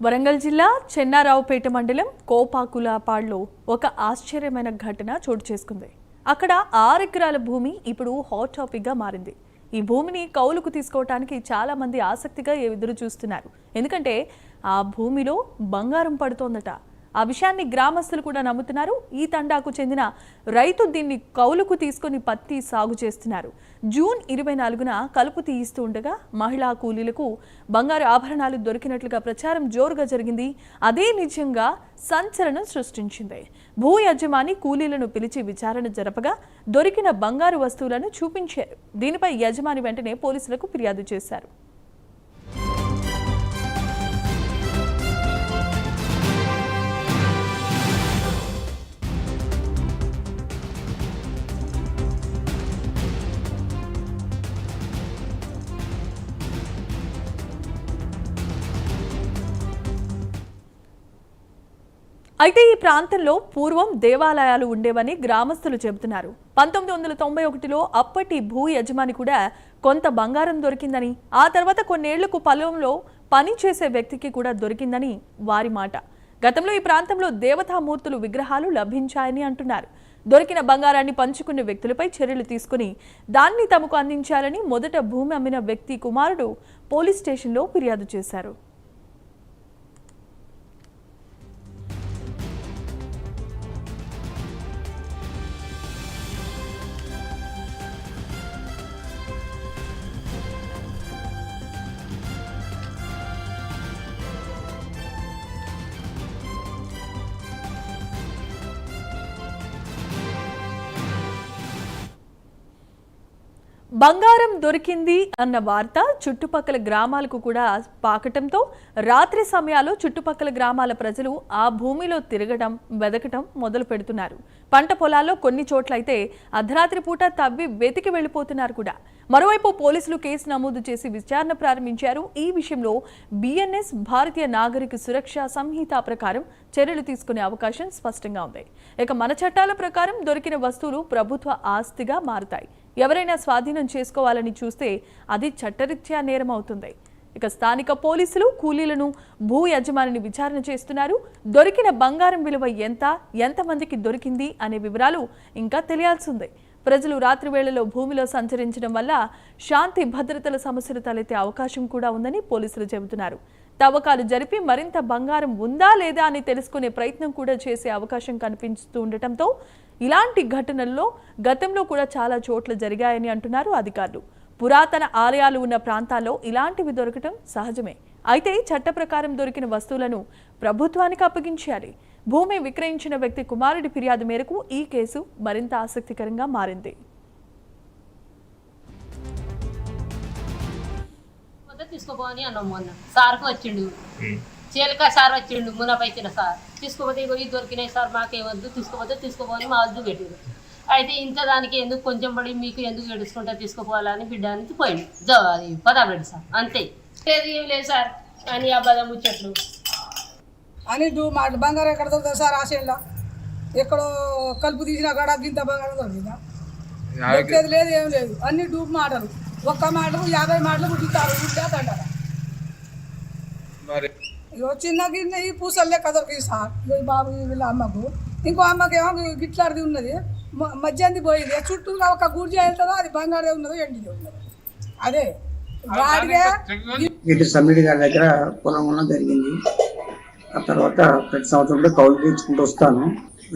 వరంగల్ జిల్లా చెన్నారావుపేట మండలం కోపాకులపాడులో ఒక ఆశ్చర్యమైన ఘటన చోటు చేసుకుంది. అక్కడ 6 ఎకరాల భూమి ఇప్పుడు హాట్ టాపిక్ గా మారింది. ఈ భూమిని కౌలుకు తీసుకోవడానికి చాలా మంది ఆసక్తిగా ఎదురు చూస్తున్నారు. ఎందుకంటే ఆ భూమిలో బంగారం పడుతోందట. ఆ విషయాన్ని గ్రామస్తులు కూడా నమ్ముతున్నారు. ఈ తండాకు చెందిన రైతు దీన్ని కౌలుకు తీసుకొని పత్తి సాగు చేస్తున్నారు. జూన్ 24న కలుపు తీయిస్తూ ఉండగా మహిళా కూలీలకు బంగారు ఆభరణాలు దొరికినట్లుగా ప్రచారం జోరుగా జరిగింది. అదే నిజంగా సంచలనం సృష్టించింది. భూ యజమాని కూలీలను పిలిచి విచారణ జరపగా దొరికిన బంగారు వస్తువులను చూపించారు. దీనిపై యజమాని వెంటనే పోలీసులకు ఫిర్యాదు చేశారు. అయితే ఈ ప్రాంతంలో పూర్వం దేవాలయాలు ఉండేవని గ్రామస్తులు చెబుతున్నారు. 1991లో అప్పటి భూ యజమాని కూడా కొంత బంగారం దొరికిందని, ఆ తర్వాత కొన్నేళ్లకు పొలంలో పని చేసే వ్యక్తికి కూడా దొరికిందని వారి మాట. గతంలో ఈ ప్రాంతంలో దేవతామూర్తులు విగ్రహాలు లభించాయని అంటున్నారు. దొరికిన బంగారాన్ని పంచుకునే వ్యక్తులపై చర్యలు తీసుకుని దాన్ని తమకు అందించాలని మొదట భూమి అమ్మిన వ్యక్తి కుమారుడు పోలీస్ స్టేషన్లో ఫిర్యాదు చేశారు. బంగారం దొరికింది అన్న వార్త చుట్టుపక్కల గ్రామాలకు కూడా పాకటంతో రాత్రి సమయాల్లో చుట్టుపక్కల గ్రామాల ప్రజలు ఆ భూమిలో తిరగడం, వెదకటం మొదలు పెడుతున్నారు. పంట పొలాల్లో కొన్ని చోట్లయితే అర్ధరాత్రి పూట తవ్వి వెతికి వెళ్లిపోతున్నారు కూడా. మరోవైపు పోలీసులు కేసు నమోదు చేసి విచారణ ప్రారంభించారు. ఈ విషయంలో బిఎన్ఎస్ భారతీయ నాగరిక సురక్ష సంహిత ప్రకారం చర్యలు తీసుకునే అవకాశం స్పష్టంగా ఉంది. ఇక మన చట్టాల ప్రకారం దొరికిన వస్తువులు ప్రభుత్వ ఆస్తిగా మారుతాయి. ఎవరైనా స్వాధీనం చేసుకోవాలని చూస్తే అది చట్టరీత్యా నేరం అవుతుంది. ఇక స్థానిక పోలీసులు కూలీలను భూ యజమానిని విచారణ చేస్తున్నారు. దొరికిన బంగారం విలువ ఎంతమందికి దొరికింది అనే వివరాలు ఇంకా తెలియాల్సి ఉంది. ప్రజలు రాత్రి వేళలో భూమిలో సంచరించడం వల్ల శాంతి భద్రతల సమస్యలు తలెత్తే అవకాశం కూడా ఉందని పోలీసులు చెబుతున్నారు. తవ్వకాలు జరిపి మరింత బంగారం ఉందా లేదా అని తెలుసుకునే ప్రయత్నం కూడా చేసే అవకాశం కనిపిస్తూ ఉండటంతో ఇలాంటి ఘటనల్లో గతంలో కూడా చాలా చోట్ల జరిగాయని అంటున్నారు అధికారులు. పురాతన ఆలయాలు ఉన్న ప్రాంతాల్లో ఇలాంటివి దొరకటం సహజమే. అయితే చట్ట ప్రకారం దొరికిన వస్తువులను ప్రభుత్వానికి అప్పగించాలి. భూమి విక్రయించిన వ్యక్తి కుమారుడి ఫిర్యాదు మేరకు ఈ కేసు మరింత ఆసక్తికరంగా మారింది. తీసుకోపోని అన్నాం. మొన్న సార్కు వచ్చిండు, చీలక సార్ వచ్చిండు, మునపైచిన సార్ తీసుకోపోతే ఇవి దొరికినాయి సార్, మాకేమద్దు, తీసుకోపోని మా వద్దు పెట్టిండు. అయితే ఇంత దానికి ఎందుకు కొంచెం పడి మీకు ఎందుకు ఏడుచుకుంటా తీసుకోపోవాలని బిడ్డానికి పోయిండు. అది పదాబెట్టి సార్, అంతే, లేదు ఏం లేదు సార్ అని అబద్ధం ముచ్చట్లు అని మాట. బంగారం ఎక్కడ దొరుకుతుంది సార్? ఆశయంలో ఎక్కడో కలుపు తీసిన కాడ ఇంత బంగారం దొరికిందా? దొరికేది లేదు, ఏం లేదు, అన్ని డూబ్ మాటలు. ఒక్క మాటలు 50 మాటలు పుట్టిస్తారు అంటారా? చిన్న గిన్నె ఈ పూసలు లెక్క దొరికింది సార్. బాబు వీళ్ళ అమ్మకు, ఇంకో అమ్మకేమో గిట్లాడిది ఉన్నది, మధ్యాహ్నం పోయింది. చుట్టూ ఒక గుడి వెళ్తుందో అది బంగారే ఉన్నదో ఎండిది ఉన్నదో. అదే ఇటు సమ్మిడి గారి దగ్గర పొలం ఉన్న జరిగింది. ఆ తర్వాత ప్రతి సంవత్సరం కూడా కౌలు తీర్చుకుంటూ వస్తాను.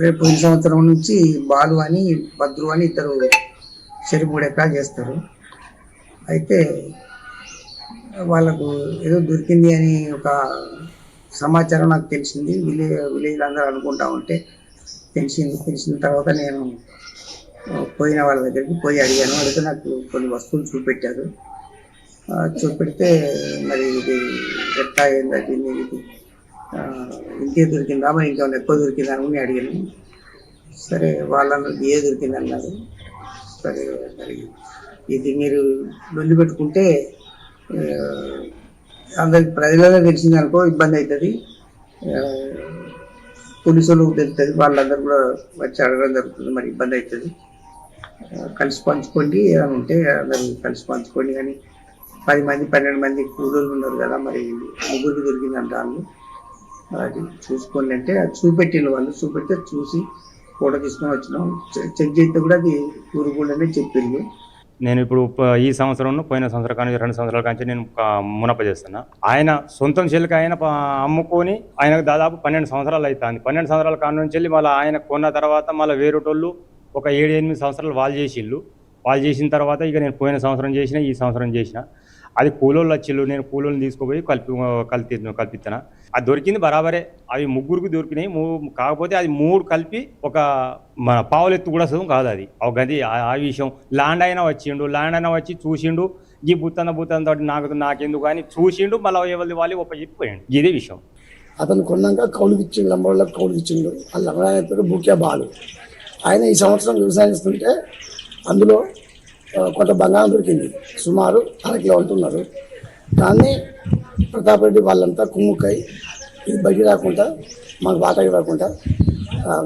రేపు పోయిన సంవత్సరం నుంచి బాలు అని భద్రు అని ఇద్దరు 3 ఎకరాలు చేస్తారు. అయితే వాళ్ళకు ఏదో దొరికింది అని ఒక సమాచారం నాకు తెలిసింది. విలేజ్ అందరూ అనుకుంటా ఉంటే తెలిసిన తర్వాత నేను పోయిన వాళ్ళ దగ్గరికి పోయి అడిగాను. అడిగితే నాకు కొన్ని వస్తువులు చూపెట్టారు. చూపెడితే మరి ఇది ఎట్లా ఏంటంటే ఇది ఇంకే దొరికిందా, మరి ఇంకేమైనా ఎక్కువ దొరికిందా అని అడిగాను. సరే వాళ్ళను ఏ దొరికింది అన్నారు. సరే మరి ఇది మీరు లొల్లి పెట్టుకుంటే అందరికి ప్రజలలో తెలిసింది అనుకో ఇబ్బంది అవుతుంది, పోలీసులకు తెలుస్తుంది, వాళ్ళందరూ కూడా వచ్చి అడగడం జరుగుతుంది, మరి ఇబ్బంది అవుతుంది. కలిసి పంచుకోండి, ఏమైనా ఉంటే అందరూ కలిసి పంచుకోండి. కానీ 10 మంది 12 మంది కూలీలు ఉన్నారు కదా, మరి ముగ్గురికి దొరికిందంట. వాళ్ళు అది చూసుకోండి అంటే అది చూపెట్టిన వాళ్ళు చూపెడితే చూసి ఫోటో తీసుకొని వచ్చినాం. చెక్ చేస్తే కూడా అది ఊరుకుండానే చెప్పిండు. నేను ఇప్పుడు ఈ సంవత్సరం పోయిన సంవత్సరం కానీ 2 సంవత్సరాల కానీ నేను మునప చేస్తున్నా. ఆయన సొంతం చెల్లికి ఆయన అమ్ముకొని ఆయనకు దాదాపు 12 సంవత్సరాలు అవుతుంది. 12 సంవత్సరాల కాడ నుంచి వెళ్ళి మళ్ళీ ఆయన కొన్న తర్వాత మళ్ళీ వేరేటోళ్ళు ఒక 7-8 సంవత్సరాలు వాళ్ళు చేసిళ్ళు. వాళ్ళు చేసిన తర్వాత ఇక నేను పోయిన సంవత్సరం చేసిన, ఈ సంవత్సరం చేసిన. అది కూలోళ్ళు వచ్చిళ్ళు, నేను కూలోళ్ళని తీసుకుపోయి కల్పిస్తాను. అది దొరికింది బరాబరే, అవి ముగ్గురికి దొరికినాయి. కాకపోతే అది 3 కలిపి ఒక మన పావులెత్తు కూడా కాదు అది. ఒక గది ఆ విషయం. ల్యాండ్ అయినా వచ్చి చూసిండు, ఈ బుత్తంతో నాకెందుకు కానీ చూసిండు, మళ్ళీ ఎవరి వాళ్ళు చెప్పిపోయాడు. ఇదే విషయం. అతను కొన్నాక కౌలుకి ఇచ్చిండు, లంబోళ్ళకి కౌలుకి ఇచ్చిండు. ఆ లంబడాయన పేరు బూక్యా బాలు. ఆయన ఈ సంవత్సరం వ్యవసాయం చేస్తుంటే అందులో కొంత బంగారం దొరికింది, సుమారు 1/2 కిలో అంటున్నారు. దాన్ని ప్రతాప్ రెడ్డి వాళ్ళంతా కుమ్ముక్కై ఇది బయటికి రాకుండా, మాకు వాటాకి రాకుండా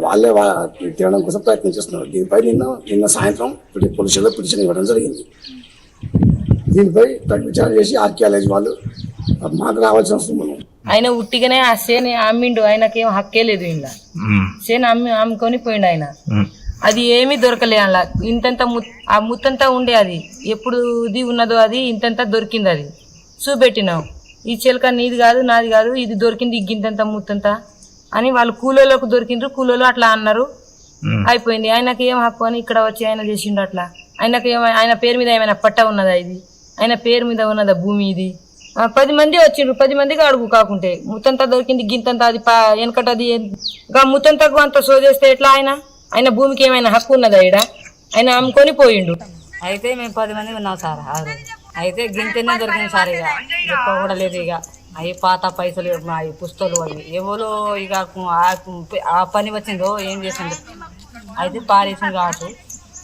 వాళ్ళే తినడం కోసం ప్రయత్నం చేస్తున్నారు. దీనిపై నిన్న సాయంత్రం పోలీసులో పిటిషన్ ఇవ్వడం జరిగింది. దీనిపై విచారణ చేసి ఆర్కియాలజీ వాళ్ళు మాకు రావాల్సిన అవసరం ఉంది. ఆయన ఉట్టిగానే ఆ సేని అమ్మిండు, ఆయనకేం హక్కే లేదు. ఇలా సేని అమ్ముకొని పోయిండు ఆయన. అది ఏమీ దొరకలే అలా. ఇంతంత ఆ ముత్తంతా ఉండే, అది ఎప్పుడుది ఉన్నదో అది ఇంతంతా దొరికింది. అది చూపెట్టినాం, ఈ చిలక నీది కాదు నాది కాదు, ఇది దొరికింది ఇగ్గింతంత ముత్తంతా అని వాళ్ళు కూలోళ్ళకు దొరికిండ్రు. కూలోళ్ళు అట్లా అన్నారు, అయిపోయింది. ఆయనకి ఏం హక్కు అని ఇక్కడ వచ్చి ఆయన చేసిండు అట్లా. ఆయన పేరు మీద ఏమైనా పట్ట ఉన్నదా? ఇది ఆయన పేరు మీద ఉన్నదా భూమి? ఇది 10 మంది వచ్చిండ్రు, 10 మందికి అడుగు కాకుంటే ముత్తంతా దొరికింది గింతంతా. అది వెనకటది ముత్తంతకు అంత సోదేస్తే ఎట్లా? ఆయన భూమికి ఏమైనా హక్కు ఉన్నదా? ఈడ ఆయన అమ్ముకొని పోయిండు. అయితే మేము 10 మంది ఉన్నాం సార్. అయితే గింతనే దొరికింది సార్. ఇక ఎక్కువ కూడా లేదు. ఇక అవి పాత పైసలు, అవి పుస్తలు, అవి ఎవరో ఇక ఆ పని వచ్చిందో ఏం చేసిండు, అయితే పారేసింది కావచ్చు.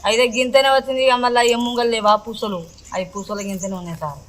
అయితే గింతనే వచ్చింది. ఇక మళ్ళీ ఏ ముంగలు లేవు ఆ పూసలు, అవి పూసలు గింతనే ఉన్నాయి సార్.